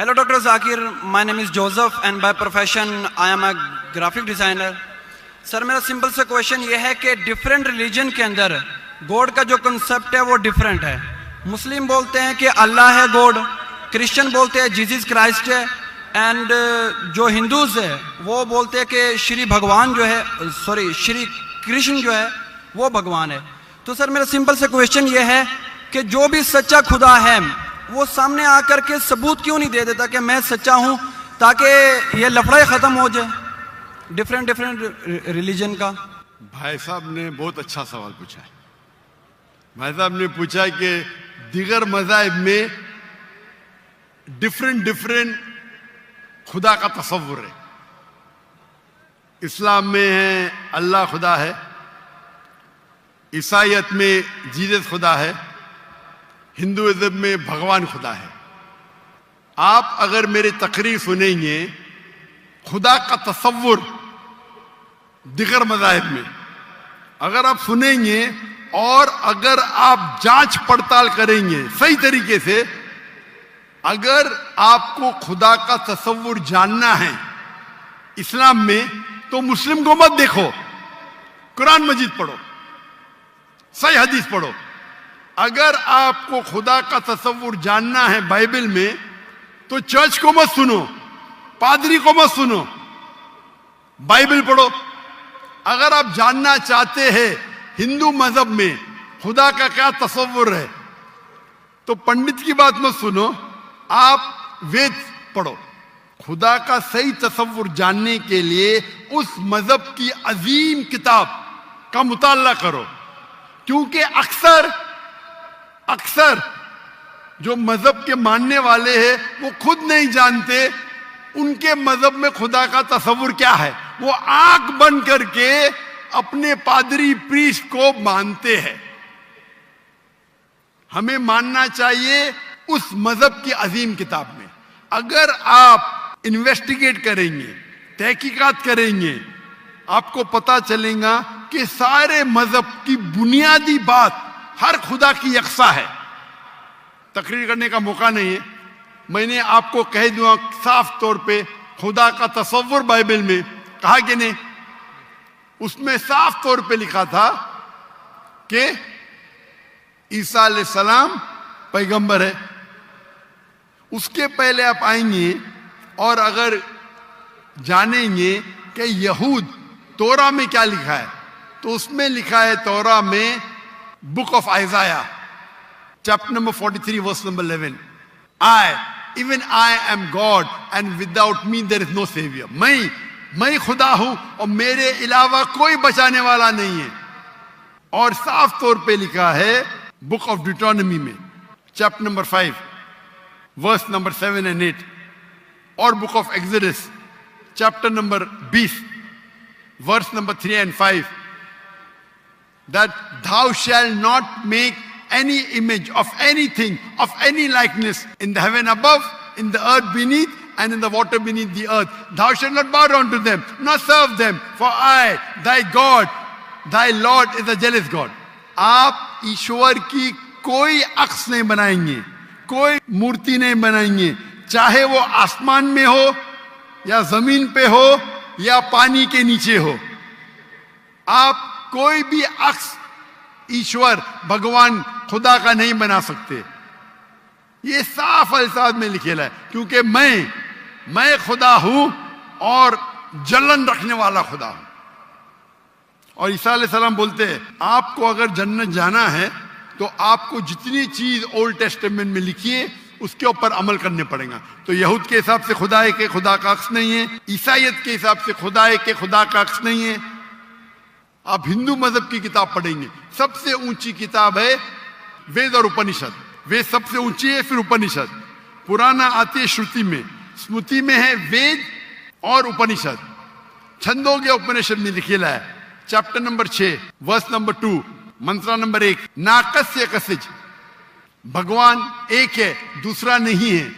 Hello, Dr. Zakir. My name is Joseph and by profession I am a graphic designer. Sir मेरा simple सा question ये है कि different religion के अंदर गॉड का जो कंसेप्ट है वो डिफरेंट है. मुस्लिम बोलते हैं कि अल्लाह है गॉड, क्रिश्चियन बोलते हैं जीसस क्राइस्ट है, एंड जो हिंदूज है वो बोलते हैं कि श्री भगवान जो है श्री कृष्ण जो है वो भगवान है. तो सर मेरा सिंपल सा क्वेश्चन ये है कि जो भी सच्चा खुदा है वो सामने आकर के सबूत क्यों नहीं दे देता कि मैं सच्चा हूं, ताकि ये लफड़ा खत्म हो जाए डिफरेंट रिलीजन का. भाई साहब ने बहुत अच्छा सवाल पूछा है. भाई साहब ने पूछा कि दीगर मज़ाहिब में डिफरेंट खुदा का तसव्वुर है. इस्लाम में है अल्लाह खुदा है, ईसाईयत में जीसस खुदा है, हिंदुइज्म में भगवान खुदा है. आप अगर मेरी तकरीर सुनेंगे खुदा का तसव्वुर दिगर मज़ाहिब में अगर आप सुनेंगे और अगर आप जांच पड़ताल करेंगे सही तरीके से, अगर आपको खुदा का तसव्वुर जानना है इस्लाम में तो मुस्लिम को मत देखो, कुरान मजीद पढ़ो, सही हदीस पढ़ो. अगर आपको खुदा का तसव्वुर जानना है बाइबल में तो चर्च को मत सुनो, पादरी को मत सुनो, बाइबल पढ़ो. अगर आप जानना चाहते हैं हिंदू मजहब में खुदा का क्या तसव्वुर है तो पंडित की बात मत सुनो, आप वेद पढ़ो. खुदा का सही तसव्वुर जानने के लिए उस मजहब की अजीम किताब का मुताला करो, क्योंकि अक्सर जो मजहब के मानने वाले हैं वो खुद नहीं जानते उनके मजहब में खुदा का तसव्वुर क्या है. वो आंख बंद करके अपने पादरी प्रीस्ट को मानते हैं. हमें मानना चाहिए उस मजहब की अजीम किताब में. अगर आप इन्वेस्टिगेट करेंगे, तहकीकात करेंगे, आपको पता चलेगा कि सारे मजहब की बुनियादी बात हर खुदा की यकसा है. तकरीर करने का मौका नहीं है, मैंने आपको कह दूंगा साफ तौर पे खुदा का तसव्वुर बाइबल में कहा कि नहीं, उसमें साफ तौर पे लिखा था कि ईसा अलैहिस्सलाम पैगंबर है. उसके पहले आप आएंगे और अगर जानेंगे कि यहूद तोरा में क्या लिखा है तो उसमें लिखा है तोरा में book of Isaiah chapter number 43 verse number 11, even I am God and without me there is no savior. मैं खुदा हूं और मेरे अलावा कोई बचाने वाला नहीं है. और साफ तौर पे लिखा है बुक ऑफ ड्यूटोनॉमी में chapter number 5 verse number 7 and 8 और book of Exodus chapter number 20 verse number 3 and 5 that thou shalt not make any image of anything of any likeness in the heaven above, in the earth beneath, and in the water beneath the earth. Thou shalt not bow down to them, nor serve them, for I, thy God, thy Lord is a jealous God. आप ईश्वर की कोई अक्स नहीं बनाएंगे, कोई मूर्ति नहीं बनाएंगे, चाहे वो आसमान में हो या जमीन पे हो या पानी के नीचे हो. आप कोई भी अक्स ईश्वर भगवान खुदा का नहीं बना सकते. ये साफ अल्फाज में लिखेला है, क्योंकि मैं खुदा हूं और जलन रखने वाला खुदा हूं. और ईसा अलैहिस्सलाम बोलते हैं आपको अगर जन्नत जाना है तो आपको जितनी चीज ओल्ड टेस्टामेंट में लिखी है उसके ऊपर अमल करने पड़ेगा. तो यहूद के हिसाब से खुदा है कि खुदा का अक्स नहीं है, ईसाईयत के हिसाब से खुदा है कि खुदा का अक्स नहीं है. आप हिंदू मजहब की किताब पढ़ेंगे, सबसे ऊंची किताब है वेद और उपनिषद. वेद सबसे ऊंची है, फिर उपनिषद. पुराना आती है श्रुति में, स्मृति में है वेद और उपनिषद. छंदोग्य उपनिषद में लिखेला है चैप्टर नंबर 6 वर्स नंबर 2 मंत्र नंबर 1 नाकस्य कसिज, भगवान एक है दूसरा नहीं है.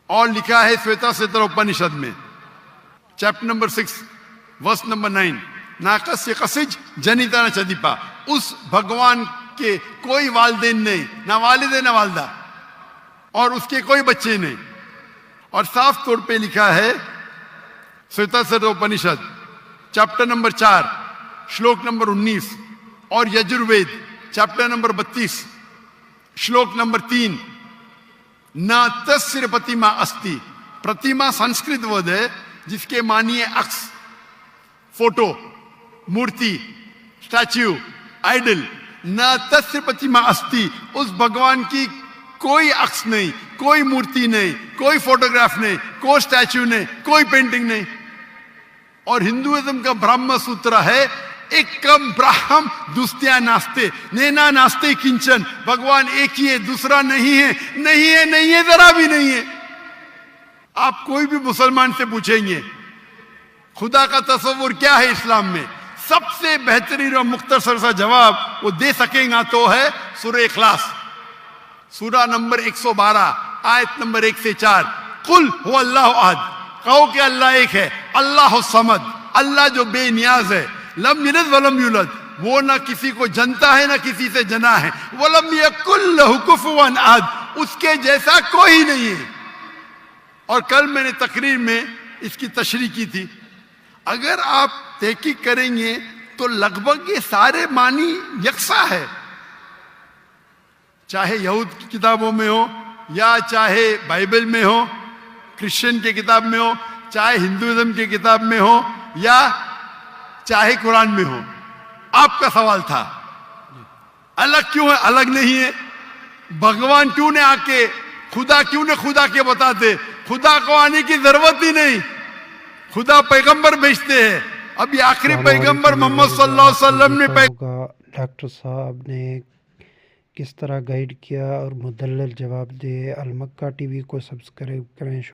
और लिखा है श्वेता श्वेतर उपनिषद में चैप्टर नंबर 6 वर्स नंबर 9 नाकस्य कसिज जनिता न चदीपा. उस भगवान के कोई वालिदैन नहीं, ना वालिद है ना वालदा, और उसके कोई बच्चे नहीं. और साफ तौर पे लिखा है श्वेताश्वतर उपनिषद चैप्टर नंबर 4 श्लोक नंबर 19 और यजुर्वेद चैप्टर नंबर 32 श्लोक नंबर 3, न तस्य प्रतिमा अस्ति। प्रतिमा संस्कृत वर्ड है जिसके मानिए अक्स, फोटो, मूर्ति, स्टैच्यू, आइडल। न तस्य प्रतिमा अस्ति, उस भगवान की कोई अक्स नहीं, कोई मूर्ति नहीं, कोई फोटोग्राफ नहीं, कोई स्टैच्यू नहीं, कोई पेंटिंग नहीं। और हिंदुइज्म का ब्रह्म सूत्र है एकम ब्रह्म द्वितीया नास्ते, नैना नास्ते किंचन। भगवान एक ही है, दूसरा नहीं है, नहीं है, नहीं है, जरा भी नहीं है। आप कोई भी मुसलमान से पूछेंगे खुदा का तस्वुर क्या है इस्लाम में, सबसे बेहतरीन और मुख्तसर सा जवाब वो दे सकेगा तो है सूरह इखलास, सूरा नंबर 112 आयत नंबर 1 से 4। कुल हो अल्लाह अहद, कहो कि अल्लाह एक है, अल्लाह समद, अल्लाह जो बेनियाज है, लम यलिद वलम यूलद, वो ना किसी को जनता है ना किसी से जना है, वलम यकुल लहु कुफुवन अहद, उसके जैसा कोई नहीं है। और कल मैंने तकरीर में इसकी तशरीह की थी। अगर आप तहकीक करेंगे तो लगभग ये सारे मानी यकसा है, चाहे यहूद की किताबों में हो या चाहे बाइबल में हो, क्रिश्चियन की किताब में हो, चाहे हिंदुइज्म की किताब में हो या चाहे कुरान में हो। आपका सवाल था अलग क्यों है, अलग नहीं है। भगवान क्यों ने आके, खुदा क्यों ने खुदा के बताते, खुदा को आने की जरूरत ही नहीं, खुदा पैगंबर भेजते हैं। अभी आखिरी पैगंबर मोहम्मद सल्लल्लाहु अलैहि वसल्लम ने डॉक्टर साहब ने किस तरह गाइड किया और मुदल्लल जवाब दिए। अलमक्का टीवी को सब्सक्राइब करें।